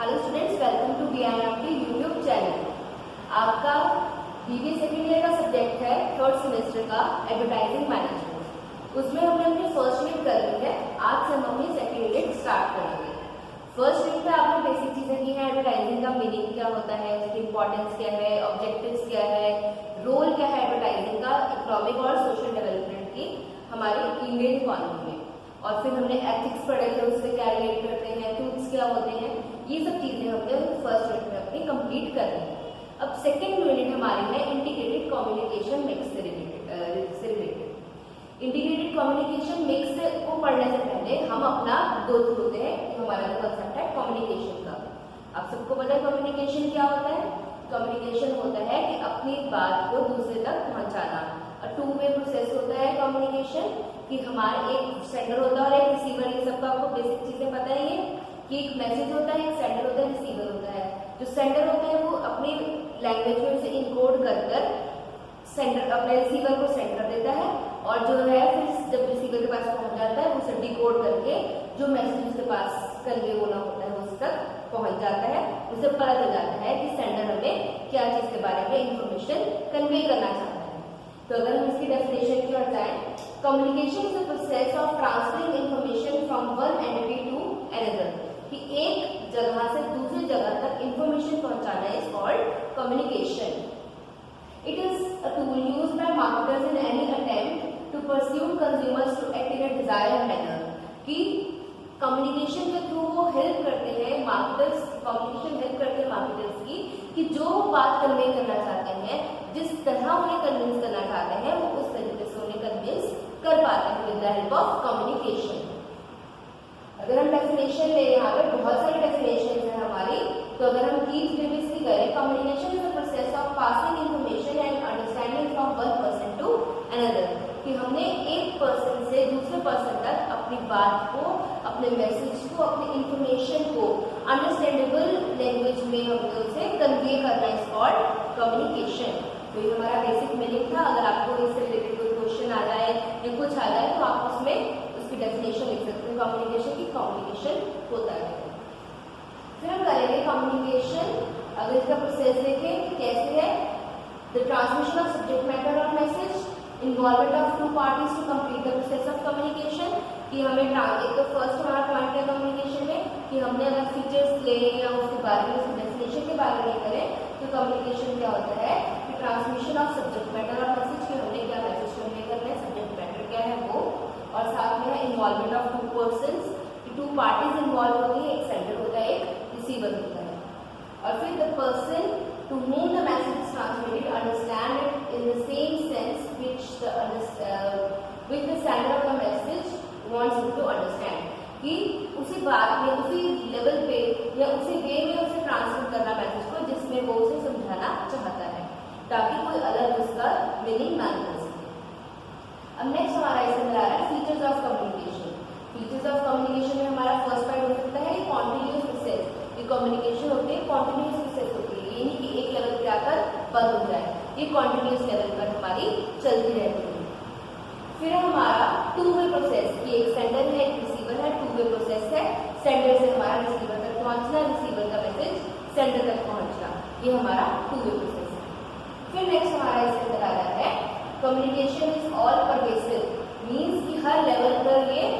Hello students, welcome to BIMT YouTube channel. आपका BBA second year का subject है third semester का advertising management. उसमें हमने अपनी फर्स्ट यूनिट कर ली है। आज से हम अपनी सेकेंड यूनिट स्टार्ट करेंगे। फर्स्ट यूनिट में आपने बेसिक चीजें की हैं। एडवर्टाइजिंग का मीनिंग क्या होता है, उसकी इंपॉर्टेंस क्या है, ऑब्जेक्टिव्स क्या है, रोल क्या है एडवर्टाइजिंग का इकोनॉमिक और सोशल डेवलपमेंट की हमारी इंडियन इकोनॉमी में। और फिर हमने एथिक्स पढ़े थे, उससे क्या रिलेट करते हैं, ट्रूथ्स क्या होते हैं, ये सब चीजें हमने फर्स्ट यूनिट में अपनी कंप्लीट कर ली है। अब सेकेंड यूनिट हमारी है इंटीग्रेटेड कम्युनिकेशन मिक्स से रिलेटेड। इंटीग्रेटेड कम्युनिकेशन मिक्स को पढ़ने से पहले हम अपना गो थ्रू होते हैं। हमारा जो कंसेप्ट है कम्युनिकेशन का, आप सबको पता है कम्युनिकेशन क्या होता है। कम्युनिकेशन होता है कि अपनी बात को दूसरे तक पहुंचाना। टू वे प्रोसेस होता है कम्युनिकेशन, कि हमारा एक सेंडर होता है और एक रिसीवर। ये सबका आपको बेसिक चीजें पता ही है कि एक मैसेज होता है, एक सेंडर होता है, रिसीवर होता है। जो सेंडर होता है वो अपनी लैंग्वेज में उसे इनकोड कर सेंडर अपने रिसीवर को सेंड कर देता है, और जो है फिर जब रिसीवर के पास पहुंच जाता है उसे डिकोड करके जो मैसेज उसके पास कन्वे होना होता है उस तक पहुंच जाता है। उसे पता चल जाता है कि सेंडर हमें क्या चीज के बारे में इंफॉर्मेशन कन्वे करना चाहता है। तो अगर हम इसकी डेफिनेशन की ओर जाएं, communication is the process of transferring information from one entity to another, कि एक जगह से दूसरी जगह तक इंफॉर्मेशन पहुंचाना is called communication. It is a tool used by marketers in any attempt to pursue consumers to act in a desired manner, कि communication के थ्रू वो हेल्प करते हैं मार्केटर्स, कम्युनिकेशन हेल्प करते हैं मार्केटर्स की, कि जो बात कन्वे करना चाहते हैं, जिस तरह उन्हें कन्विंस करना चाहते हैं, वो उस तरीके से उन्हें कन्विंस कर पाते हैं with the help of communication. अगर हम डेफिनेशन ले, यहाँ पे बहुत सारी डेफिनेशन है हमारी, तो अगर हम कीज बेसिस की करें, communication is the process of passing information and understanding from one person to another, कि हमने एक पर्सन से दूसरे पर्सन तक अपनी बात को, अपने मैसेज को, अपनी इंफॉर्मेशन को अंडरस्टैंडेबल लैंग्वेज में हमने उसे कन्वे करना इज कॉल्ड कम्युनिकेशन। तो ये हमारा बेसिक मीनिंग था। अगर आपको इससे रिलेटेड कोई क्वेश्चन आ जाए या कुछ आ जाए तो आप उसमें उसकी डेफिनेशन लिख सकते हो कम्युनिकेशन की। कम्युनिकेशन होता है। फिर हम करेंगे कम्युनिकेशन। अगर इसका प्रोसेस देखें कैसे है, the transmission of subject matter और message, involvement of two parties to complete the process of communication, कि हमें एक तो फर्स्ट हमारा पॉइंट है कम्युनिकेशन में कि हमने अगर फीचर्स ले या उसके बारे में, उसकी डेफिनेशन के बारे में करें, तो कम्युनिकेशन क्या होता है कि ट्रांसमिशन ऑफ सब्जेक्ट मैटर और मैसेज, कि हमने क्या मैसेज कन्वे करना है, सब्जेक्ट मैटर क्या है वो, और साथ में है इन्वॉल्वमेंट ऑफ टू पर्सन्स, कि टू पार्टीज इन्वॉल्व होती है, एक सेंडर होता है, एक रिसीवर होता है। और फिर the person to whom the message is transmitted understand it in the same sense which the sender of the message wants him to understand, कि उसी बात में, उसी लेवल पे या उसी वे में उसे ट्रांसमिट करना मैसेज को जिसमें वो उसे समझाना चाहता है, ताकि कोई अलग उसका मीनिंग ना निकल सके। अब नेक्स्ट हमारा इसके अंदर आ रहा है features of communication. Features of communication में हमारा फर्स्ट पॉइंट हो सकता है कॉन्टिन्यूअस प्रोसेस। ये कम्युनिकेशन होती है कॉन्टिन्यूअस प्रोसेस होती है, यानी कि एक लेवल पे आकर बंद हो जाए, ये कॉन्टिन्यूअस लेवल पर हमारी चलती रहती है। फिर हमारा टू वे प्रोसेस, कि एक सेंडर है, एक रिसीवर है, टू वे प्रोसेस है, सेंडर से हमारा रिसीवर तक पहुंचना, रिसीवर का मैसेज सेंडर तक पहुंचना, ये हमारा टू वे प्रोसेस है। फिर नेक्स्ट हमारा इसके अंदर आ रहा है communication is all pervasive, means कि हर लेवल पर ये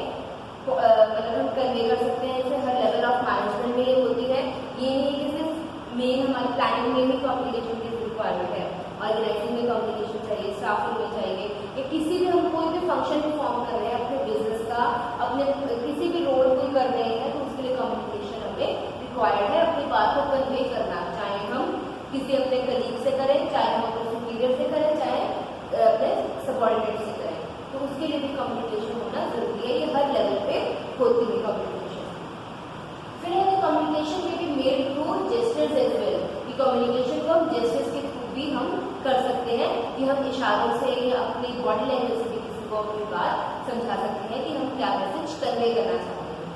मतलब हम कन्वे कर सकते हैं, इसे हर लेवल ऑफ मैनेजमेंट में ये होती है। ये नहीं कि सिर्फ मेन हमारी प्लानिंग में ही कम्युनिकेशन की रिक्वायरमेंट है, ऑर्गेनाइजिंग में कम्युनिकेशन चाहिए, स्टाफिंग में चाहिए, या किसी भी हम कोई भी फंक्शन परफॉर्म कर रहे हैं अपने बिजनेस का, अपने किसी भी रोल को कर रहे हैं, तो उसके लिए कम्युनिकेशन हमें रिक्वायर्ड है। अपनी बात को कन्वे करना, चाहे हम किसी अपने कलीग से करें, चाहे हम अपने सुपीरियर से करें, चाहे अपने सबऑर्डिनेट से करें, तो उसके लिए भी कम्युनिकेशन होना जरूरी है। ये हर लेवल पे होती है कम्युनिकेशन। फिर है कम्युनिकेशन में भी made through gestures as well, कि कम्युनिकेशन को हम जेस्चर्स के थ्रू भी हम कर सकते हैं, कि हम इशारों से या अपनी बॉडी लैंग्वेज से भी किसी को अपनी बात समझा सकते हैं कि हम क्या मैसेज कन्वे करना चाहते हैं।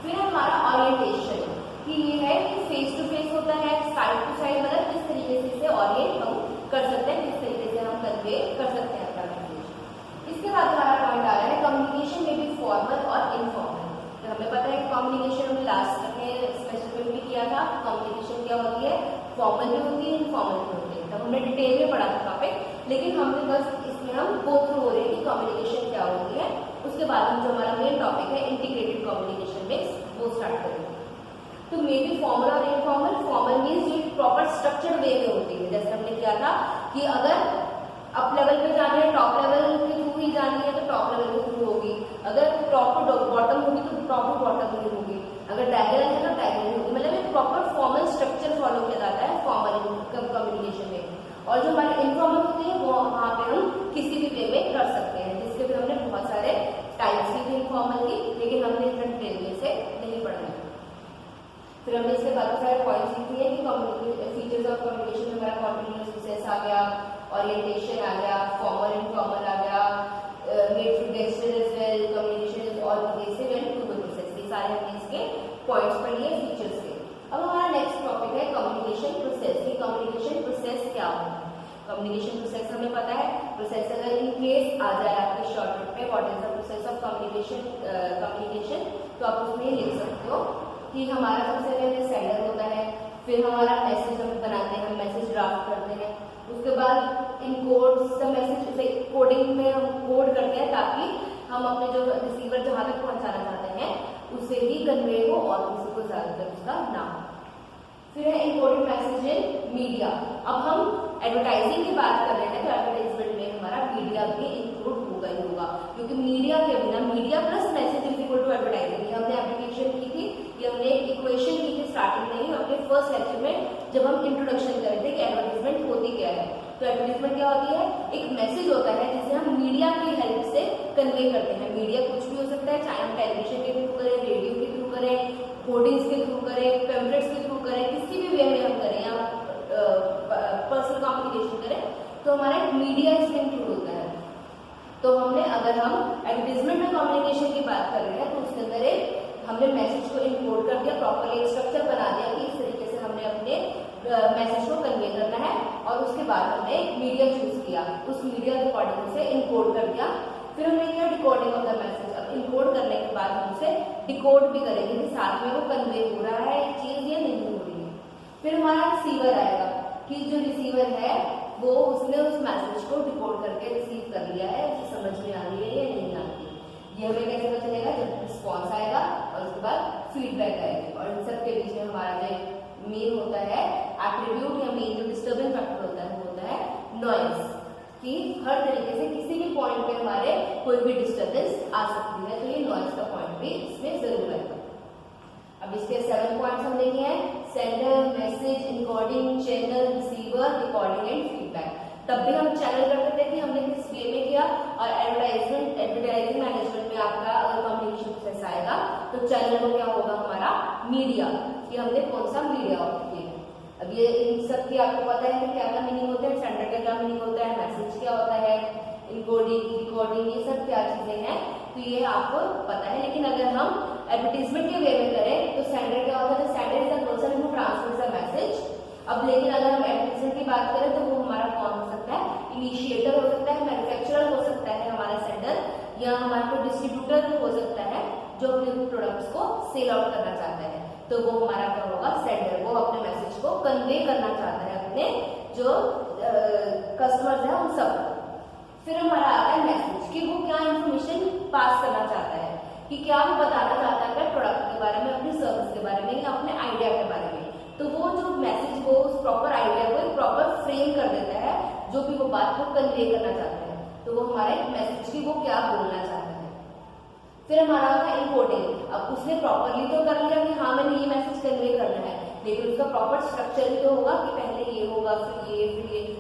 फिर हमारा ओरिएंटेशन, कि ये है कि फेस टू फेस होता है, साइड टू साइड, मतलब किस तरीके से इसे ओरिएंट हम कर सकते हैं, किस तरीके से हम कन्वे कर सकते हैं अपना मैसेज। इसके बाद हमारा पॉइंट आ रहा है कम्युनिकेशन में भी फॉर्मल और इनफॉर्मल। तो हमें पता है कि कम्युनिकेशन हमने लास्ट अपने स्पेशल में भी किया था फॉर्मल भी होती है, इनफॉर्मल भी होती है। तब हमने डिटेल में पढ़ा था टॉपिक, लेकिन हमने बस इसमें हम गो थ्रू हो रहे हैं कि कम्युनिकेशन क्या होती है। उसके बाद हम जो हमारा मेन टॉपिक है इंटीग्रेटेड कम्युनिकेशन मिक्स, वो स्टार्ट करेंगे। तो मे बी फॉर्मल और इनफॉर्मल, फॉर्मल मीन्स जो प्रॉपर स्ट्रक्चर्ड वे में होती है, जैसे हमने किया था कि अगर अप लेवल पे जानी है, टॉप लेवल के थ्रू ही जानी है तो टॉप लेवल के थ्रू होगी, अगर टॉप टू बॉटम होगी तो टॉप टू बॉटम ही होगी, अगर डायगोनल है तो डायगोनल होगी। मतलब एक प्रॉपर फॉर्मल स्ट्रक्चर फॉलो किया जाता है फॉर्मल कम्युनिकेशन में। और जो हमारे इनफॉर्मल होती है वो वहाँ पे हम किसी भी वे में कर सकते हैं, जिसके भी हमने बहुत सारे टाइप्स की थी इनफॉर्मल की, लेकिन हमने इतना डिटेल में से नहीं पढ़ा। फिर हमने इसके बाकी सारे पॉइंट्स लिखे हैं कि फीचर्स ऑफ कम्युनिकेशन में हमारा कॉन्टिन्यूअस प्रोसेस आ गया, ओरिएंटेशन आ गया, फॉर्मल इनफॉर्मल आ गया, made through gesture as well, communication is all pervasive and two way process. ये सारे हमने इसके पॉइंट्स पढ़ लिए फीचर्स के। अब हमारा नेक्स्ट टॉपिक है कम्युनिकेशन प्रोसेस। ये कम्युनिकेशन प्रोसेस क्या होता है? कम्युनिकेशन प्रोसेस हमें पता है, प्रोसेस अगर इन केस आ जाए आपके शॉर्टकट में what is the process of communication, तो आप उसमें लिख सकते हो कि हमारा सबसे पहले सेंडर होता है, फिर हमारा मैसेज हम बनाते हैं, हम मैसेज ड्राफ्ट करते हैं, उसके बाद इन कोड्स द मैसेज कोडिंग में हम कोड करते हैं ताकि हम अपने जो रिसीवर जहां तक पहुंचाना चाहते हैं उससे ही कन्वे हो और किसी को ज्यादातर उसका ना हो। फिर है इम्पोर्टेंट मैसेज इन मीडिया। अब हम एडवर्टाइजिंग की बात कर रहे हैं तो एडवर्टाइजमेंट में हमारा मीडिया भी इंक्लूड होगा ही होगा, क्योंकि मीडिया के बिना, media plus message is equal to advertising. ये हमने एप्लीकेशन की थी, ये हमने एक इक्वेशन की थी स्टार्टिंग में ही अपने फर्स्ट लेक्चर में जब हम इंट्रोडक्शन कर रहे थे कि एडवर्टाइजमेंट होती क्या है। तो एडवर्टाइजमेंट क्या होती है? एक मैसेज होता है जिसे हम मीडिया की हेल्प से कन्वे करते हैं। मीडिया कुछ भी हो सकता है, चाहे हम टेलीविजन के थ्रू करें, रेडियो के थ्रू करें, होर्डिंग्स के थ्रू करें, पैम्फलेट्स के थ्रू करें, किसी भी वे में हम करें या पर्सनल कम्युनिकेशन करें, तो हमारा एक मीडिया इसमें इंक्लूड होता है। तो हमने अगर हम एडवर्टाइजमेंट में कम्युनिकेशन की बात कर रहे हैं तो उसके अंदर एक हमने मैसेज को इनकोड कर दिया, प्रॉपर एक स्ट्रक्चर बना दिया कि इस तरीके से हमने अपने मैसेज को कन्वे करना है, और उसके बाद हमने मीडिया चूज किया, उस मीडिया के अकॉर्डिंग से इनकोड कर दिया। फिर हमने किया डिकोडिंग ऑफ द मैसेज। अब इनकोड करने के बाद हम उसे डिकोड भी करेंगे कि साथ में वो कन्वे हो रहा है एक चीज या नहीं हो रही है। फिर हमारा रिसीवर आएगा कि जो रिसीवर है वो उसने उस मैसेज को डिकोड करके रिसीव कर लिया है, उसे समझ में आ रही है या नहीं आ रही है। ये हमें कैसे पता चलेगा? जब रिस्पॉन्स आएगा और उसके बाद फीडबैक आएगी, और इन सब के बीच में हमारा जो मेन होता है एट्रीब्यूट या मेन जो डिस्टर्बिंग फैक्टर होता है वो होता है नॉइज, कि हर तरीके से किसी भी पॉइंट पे हमारे कोई भी डिस्टर्बेंस आ सकती है, तो ये नॉइज का पॉइंट भी इसमें जरूर आएगा। अब इसके 7 पॉइंट्स हम देखे हैं, sender, message, encoding, channel, receiver, recording and feedback. तब भी हम चैनल करते थे कि हमने किस वे में किया, और एडवर्टाइजिंग मैनेजमेंट में आपका अगर कम्युनिकेशन प्रोसेस आएगा तो चैनल को क्या होगा हमारा मीडिया, कि हमने कौन सा मीडिया ऑप्ट किया। अब ये इन सब की आपको पता है कि क्या क्या मीनिंग होता है, सेंडर का क्या मीनिंग होता है, मैसेज क्या होता है, इनकोडिंग, रिकॉर्डिंग, ये सब क्या चीजें हैं, तो ये आपको पता है। लेकिन अगर हम एडवर्टाइजमेंट के वे में करें तो सेंडर क्या होता है? Sender is the person who transverse the message. अब लेकिन अगर हम एडवर्टाइजमेंट की बात करें तो वो हमारा कौन हो सकता है? इनिशिएटर हो सकता है, मैन्युफैक्चरर हो सकता है हमारा सेंडर, या हमारा कोई डिस्ट्रीब्यूटर हो सकता है जो अपने प्रोडक्ट्स को सेल आउट करना चाहता है, तो वो हमारा क्या होगा? सेंडर। वो अपने मैसेज को कन्वे करना चाहता है अपने जो कस्टमर्स हैं उन सब। फिर हमारा आता है मैसेज, कि वो क्या इंफॉर्मेशन पास करना चाहता है, कि क्या वो बताना चाहता है प्रोडक्ट के बारे में, अपनी सर्विस के बारे में, या अपने आइडिया के बारे में। तो वो जो मैसेज वो उस प्रॉपर आइडिया को एक प्रॉपर फ्रेम कर देता है, जो भी वो बात को कन्वे करना चाहता है, तो वो हमारे मैसेज की वो क्या बोलना चाहता है। फिर हमारा आता है इनकोडिंग। अब उसने प्रॉपरली तो कर लिया कि हाँ मैंने ये मैसेज कन्वे करना है, लेकिन उसका प्रॉपर स्ट्रक्चर भी तो होगा कि पहले ये होगा फिर ये,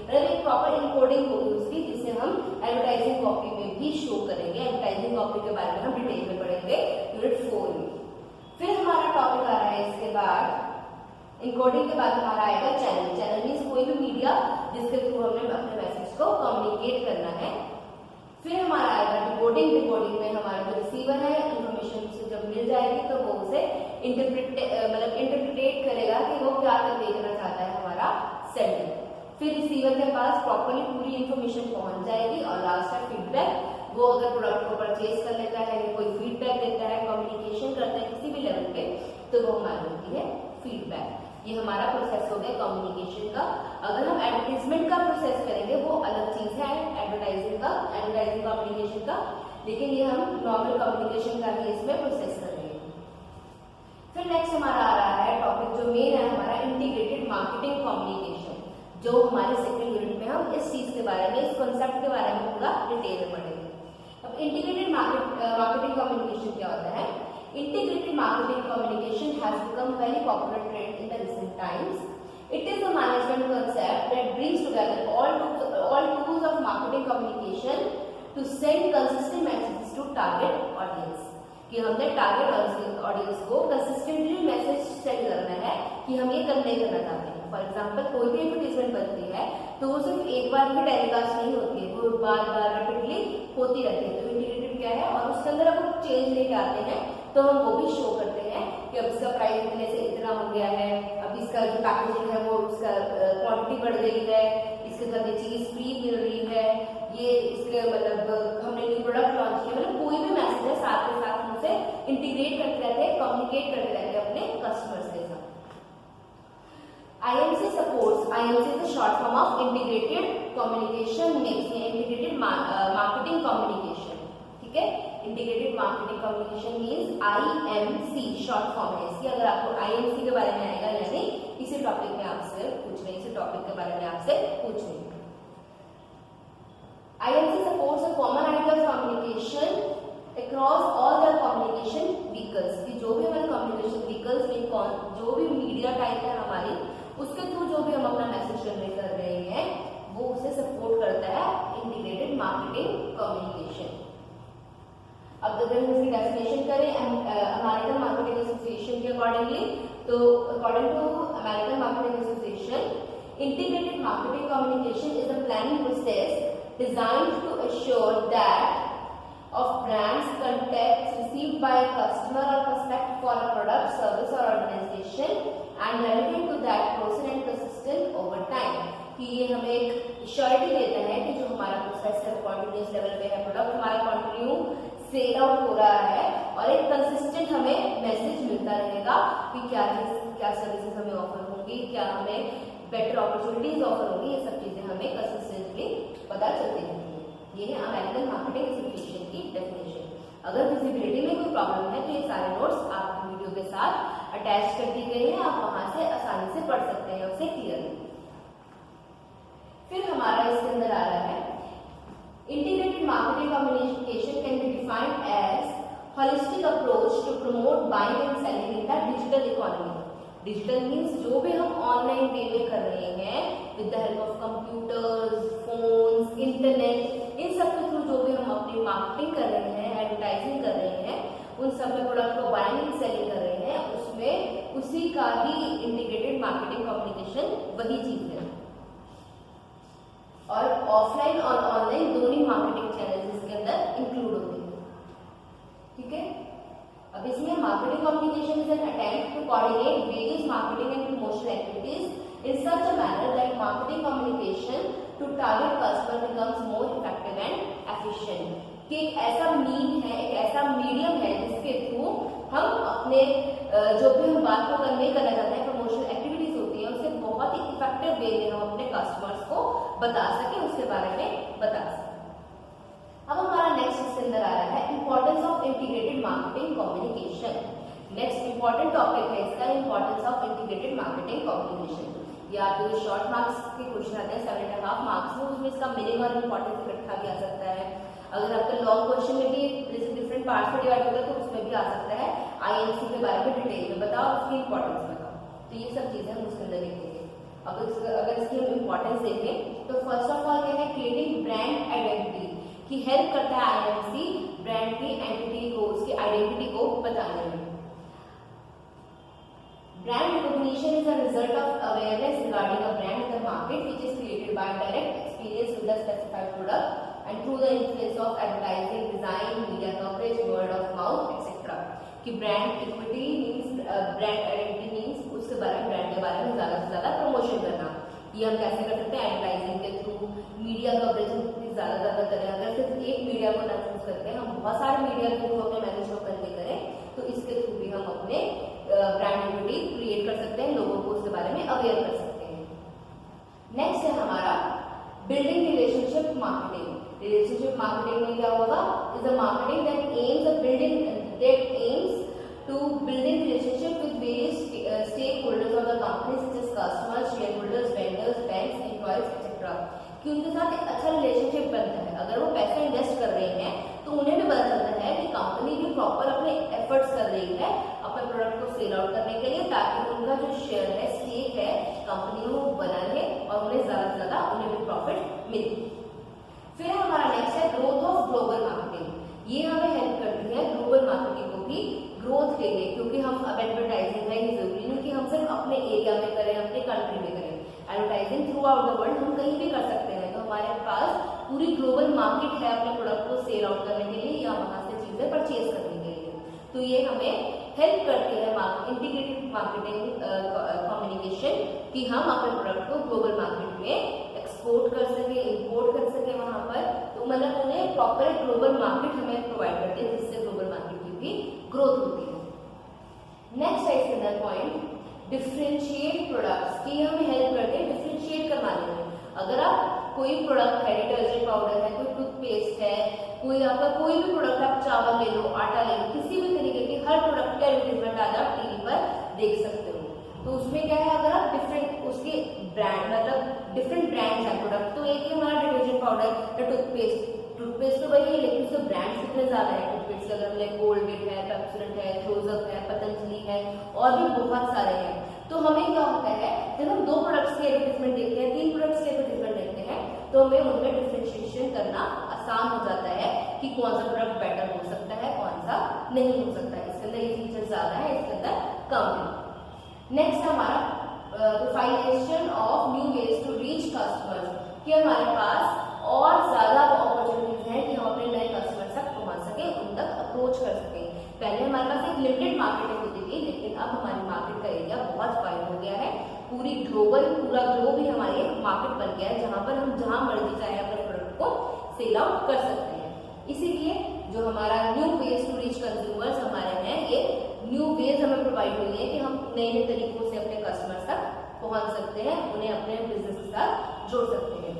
मतलब एक प्रॉपर इनकोडिंग होगी उसकी, जिसे हम एडवर्टाइजिंग कॉपी में भी शो करेंगे। एडवर्टाइजिंग कॉपी के बारे में हम डिटेल में पढ़ेंगे यूनिट 4 में। फिर हमारा टॉपिक आ रहा है इसके बाद इनकोडिंग के बाद हमारा आएगा चैनल। चैनल मीन्स कोई भी मीडिया जिसके थ्रू हमने अपने मैसेज को कम्युनिकेट करना है। फिर हमारा आएगा डिकोडिंग। डिकोडिंग में हमारा जो रिसीवर है इंफॉर्मेशन से जब मिल जाएगी तो वो उसे इंटरप्रिटेट करेगा कि वो क्या कन्वे करना चाहता है हमारा सेंडर। फिर रिसीवर के पास प्रॉपरली पूरी इंफॉर्मेशन पहुंच जाएगी, और लास्ट है फीडबैक। वो अगर प्रोडक्ट को परचेज कर लेता है, कोई फीडबैक देता है, कम्युनिकेशन करता है किसी भी लेवल पे, तो वो हमारी होती है फीडबैक। ये हमारा प्रोसेस हो गया कम्युनिकेशन का। अगर हम एडवर्टीजमेंट का प्रोसेस करेंगे वो अलग चीज है एडवर्टाइजिंग कम्युनिकेशन का, लेकिन ये हम नॉर्मल कम्युनिकेशन का ही इसमें प्रोसेस कर रहे हैं। फिर नेक्स्ट हमारा आ रहा है टॉपिक जो मेन है हमारा इंटीग्रेटेड मार्केटिंग कम्युनिकेशन, जो हमारे सेकंड यूनिट में हम इस चीज के बारे में, इस कॉन्सेप्ट के बारे में पूरा डिटेल में पढ़ेंगे। अब इंटीग्रेटेड मार्केटिंग कम्युनिकेशन क्या होता है? Integrated marketing communication has become very popular trend in the recent times. It is a management concept that brings together all tools of marketing communication to send consistent messages to target audience. कि हमने target audience को consistently message send करना है कि हम ये करना चाहते हैं। फॉर एग्जांपल कोई भी एडवर्टीजमेंट बनती है तो वो सिर्फ एक बार ही टेलीकास्ट नहीं होती है, वो बार बार रिपीटली होती रहती है। तो इंटीग्रेटेड क्या है, और उसके अंदर अगर चेंज लेके आते हैं तो हम वो भी शो करते हैं कि अब इसका प्राइस इतने से इतना हो गया है, अब इसका जो पैकेजिंग है वो उसका क्वांटिटी बढ़ गई है, इसके साथ ये चीज फ्री मिल रही है, ये इसके मतलब हमने न्यू प्रोडक्ट लॉन्च किया, मतलब कोई भी मैसेज है साथ के साथ हमसे इंटीग्रेट करते रहते हैं, कम्युनिकेट करते रहते हैं अपने कस्टमर्स के साथ। IMC supports, IMC is the short form of integrated communication mix, integrated marketing communication, ठीक है। Integrated marketing communication means IMC short form है इसकी। अगर आपको IMC के बारे में आएगा यानी इसी टॉपिक में आपसे पूछ रहे हैं, इसी टॉपिक के बारे में आपसे पूछ रहे हैं। IMC supports a common idea of communication across all the communication vehicles, कि जो भी हमारे कम्युनिकेशन व्हीकल्स में जो भी मीडिया टाइप है हमारी, उसके थ्रू जो भी हम अपना मैसेज कन्वे कर रहे हैं वो उसे सपोर्ट करता है इंटीग्रेटेड मार्केटिंग कम्युनिकेशन। अब अगर हम इसकी डेफिनेशन करें अमेरिकन मार्केटिंग एसोसिएशन के अकॉर्डिंगली, तो according to American Marketing Association, integrated marketing communication is a planning process designed to assure that of brands contacts received by a customer or prospect for a product, service or organization and relevant to that person and consistent over time, कि ये हमें एक surety देता है कि जो हमारा process है कॉन्टिन्यूस लेवल पे है, प्रोडक्ट हमारा कंटिन्यू सेल आउट हो रहा है और एक कंसिस्टेंट हमें मैसेज मिलता रहेगा कि क्या सर्विसेज हमें ऑफर होंगी, क्या हमें बेटर अपॉर्चुनिटीज ऑफर होंगी, ये सब चीजें हमें कंसिस्टेंटली पता चलती रहेंगी। ये है अमेरिकन मार्केटिंग एसोसिएशन की डेफिनेशन। अगर विजिबिलिटी में कोई प्रॉब्लम है तो ये सारे नोट्स आपकी वीडियो के साथ अटैच कर दी गई हैं, आप वहां से आसानी से पढ़ सकते हैं उसे क्लियरली। फिर हमारा इसके अंदर आ रहा है integrated marketing communication can be defined as holistic approach to promote buying and selling in the digital economy. Digital means जो भी हम ऑनलाइन वे में कर रहे हैं with the help of computers, phones, internet, इन सब के थ्रू जो भी हम अपनी मार्केटिंग कर रहे हैं, एडवर्टाइजिंग कर रहे हैं, उन सब में प्रोडक्ट को बाइंग एंड सेलिंग कर रहे हैं, उसमें उसी का ही इंटीग्रेटेड मार्केटिंग कम्युनिकेशन वही चीज है। और ऑफलाइन और ऑनलाइन दोनों मार्केटिंग चैनल इसके अंदर इंक्लूड होते हैं, ठीक है। अब इसमें marketing communication is an attempt to coordinate various marketing and promotional activities in such a manner that marketing communication to target customer becomes more effective and efficient. कि एक ऐसा मीन है, एक ऐसा मीडियम है जिसके थ्रू हम अपने जो भी हम बात को कन्वे करना चाहते हैं, प्रमोशनल एक्टिविटीज होती है, उसे बहुत ही इफेक्टिव वे में हम अपने कस्टमर्स को बता सके, उसके बारे में बता सके। अब हमारा नेक्स्ट इसके अंदर आ रहा है importance of integrated marketing communication. Next important topic है इसका importance of integrated marketing communication. ये आपके जो शॉर्ट मार्क्स के क्वेश्चन आते हैं 7.5 मार्क्स में, उसमें इसका मीनिंग और इंपॉर्टेंस इकट्ठा भी आ सकता है। अगर आपके लॉन्ग क्वेश्चन में भी डिफरेंट पार्ट्स में डिवाइड होगा तो उसमें भी आ सकता है IMC के बारे में डिटेल में बताओ, उसकी इंपॉर्टेंस बताओ, तो ये सब चीजें हम उसके अंदर लिखेंगे। अगर इसकी हम इंपॉर्टेंस देखें तो फर्स्ट ऑफ ऑल क्या है, क्रिएटिंग ब्रांड आइडेंटिटी, की हेल्प करता है IMC ब्रांड की एंटिटी को, उसकी आइडेंटिटी को बताने में। Brand recognition is a result of awareness regarding a brand in the market which is created by direct experience with a specified product and through the influence of advertising, design, media coverage, word of mouth, etc. कि brand equity means brand identity means उसके बारे में, brand के बारे में ज्यादा से ज्यादा प्रमोशन करना। ये हम कैसे कर सकते हैं, एडवर्टाइजिंग के थ्रू, मीडिया कवरेज ज्यादा करें। अगर सिर्फ एक मीडिया को ना चूज करके हम बहुत सारे मीडिया के थ्रू अपने मैसेज को कन्वे करें तो इसके थ्रू भी हम अपने ब्रांड इक्विटी क्रिएट कर सकते हैं, लोगों को उसके बारे नेक्स्ट है हमारा building relationship marketing. Relationship marketing में क्या होगा? Is a marketing that aims to building relationship with various stakeholders of the company such as customers, shareholders, vendors, banks, employees etcetera. कि उनके साथ एक अच्छा रिलेशनशिप बनता है। अगर वो पैसा इन्वेस्ट कर रहे हैं तो उन्हें भी पता चलता है कि कंपनी भी प्रॉपर अपने एफर्ट्स कर रही है अपने प्रोडक्ट को सेल आउट करने के लिए, ताकि उनका जो शेयर है, स्टेक है कंपनी में, वो बना रहे और उन्हें ज्यादा से ज्यादा उन्हें भी प्रॉफिट मिले। फिर हमारा नेक्स्ट है ग्रोथ ऑफ ग्लोबल मार्केटिंग। ये हमें हेल्प करती है ग्लोबल मार्केटिंग को भी ग्रोथ के लिए, क्योंकि हम अब एडवर्टाइजिंग है, ये जरूरी नहीं कि हम सिर्फ अपने एरिया में करें, अपने कंट्री में करें। Advertising through out the world हम कहीं भी कर सकते हैं। तो हमारे पास पूरी ग्लोबल मार्केट है अपने प्रोडक्ट को सेल आउट करने के लिए या वहां से चीजें परचेज करने के लिए। तो ये हमें हेल्प करती है इंटीग्रेटेड मार्केटिंग कम्युनिकेशन, कि हम अपने प्रोडक्ट को ग्लोबल मार्केट में एक्सपोर्ट कर सके, इंपोर्ट कर सके वहां पर। तो मतलब उन्हें प्रॉपर ग्लोबल मार्केट हमें प्रोवाइड करते हैं, जिससे ग्लोबल मार्केट की भी ग्रोथ होती है। नेक्स्ट है इसके अंदर पॉइंट डिफरेंशिएट प्रोडक्ट्स, की हमें हेल्प करते हैं डिफरेंशिएट करवाने में। अगर आप कोई प्रोडक्ट है, डिटर्जेंट पाउडर है, कोई टूथपेस्ट है, कोई आपका कोई भी प्रोडक्ट, आप चावल ले लो, आटा ले लो, किसी भी तरीके की हर प्रोडक्ट का एडवर्टाइजमेंट आज आप टीवी पर देख सकते हो। तो उसमें क्या है, अगर आप डिफरेंट उसके ब्रांड मतलब डिफरेंट ब्रांड्स है प्रोडक्ट, तो एक ही हमारा डिटर्जेंट पाउडर या टूथपेस्ट तो वही है, लेकिन उसके ब्रांड्स कितने ज्यादा है। टूथपेस्ट अगर हमने कोलगेट है, पेप्सोडेंट है, क्लोजअप है, पतंजलि है और भी बहुत सारे हैं। तो हमें क्या होता है, जब हम 2 प्रोडक्ट्स के एडवर्टाइजमेंट देखते हैं, 3 प्रोडक्ट्स के एडवर्टाइजमेंट देखते हैं, तो हमें उनमें डिफरेंशिएशन करना आसान हो जाता है कि कौन सा प्रोडक्ट बेटर हो सकता है, कौन सा नहीं हो सकता है। इसके अंदर ये फीचर ज्यादा है, इसके अंदर कम है। नेक्स्ट हमारा proliferation of new ways to reach customers, कि हमारे पास और ज्यादा अपॉर्चुनिटीज हैं कि हम अपने नए कस्टमर तक पहुंच सके, उन तक अप्रोच कर सके। पहले हमारे पास एक लिमिटेड मार्केटिंग होती थी, लेकिन अब हमारी मार्केट का एरिया बहुत वाइड हो गया है। पूरा ग्लोब ही हमारी एक मार्केट बन गया है, जहां पर हम जहां मर्जी चाहे अपने प्रोडक्ट को सेल आउट कर सकते हैं। इसीलिए जो हमारा new ways to reach consumers हमारे हैं, ये न्यू वेज हमें प्रोवाइड हुई है कि हम नए नए तरीकों से अपने कस्टमर्स तक पहुंच सकते हैं, उन्हें अपने बिजनेस के साथ जोड़ सकते हैं।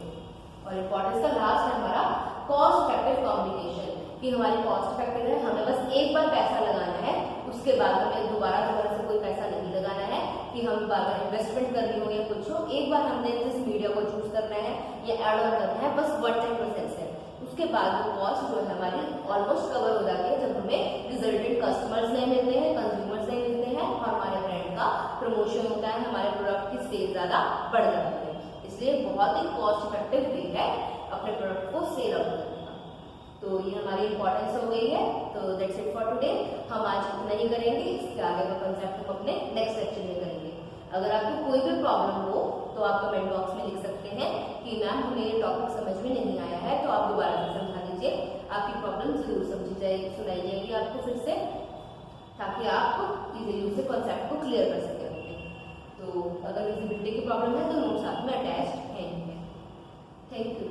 और इम्पोर्टेंस का लास्ट है हमारा कॉस्ट इफेक्टिव कम्युनिकेशन, कि हमारी कॉस्ट इफेक्टिव है, हमें बस एक बार पैसा लगाना है, उसके बाद हमें दोबारा से कोई पैसा नहीं लगाना है कि हम बार बार इन्वेस्टमेंट कर रही हो या कुछ हो। एक बार हमने जिस मीडिया को चूज करना है या एड ऑन करना है, बस 1 टाइम प्रोसेस है। उसके बाद वो कॉस्ट जो है हमारी ऑलमोस्ट कवर हो जाती है, जब हमें रिजल्टेड कस्टमर्स नहीं मिलते हैं, कंज्यूमर्स नहीं मिलते हैं और हमारे ब्रांड का प्रमोशन होता है, हमारे प्रोडक्ट की सेल ज्यादा बढ़ जाती है। इसलिए बहुत ही कॉस्ट इफेक्टिव वे है अपने प्रोडक्ट को सेल आउट करने का। तो ये हमारी इंपॉर्टेंस हो गई है। तो दैट्स इट फॉर टुडे। हम आज इतना ही करेंगे, इसके आगे का कंसेप्ट हम अपने नेक्स्ट लेक्चर में करेंगे। अगर आपको कोई भी प्रॉब्लम हो तो आप कमेंट बॉक्स में लिख सकते हैं कि मैम हमें ये टॉपिक समझ में नहीं आया है, तो आप दोबारा से समझा दीजिए। आपकी प्रॉब्लम जरूर समझी जाएगी, सुनाई जाएगी आपको फिर से, ताकि आप इजीली उसे कॉन्सेप्ट को क्लियर कर सकें। तो अगर विजिबिलिटी की प्रॉब्लम है तो नोट साथ में अटैच है। Thank you.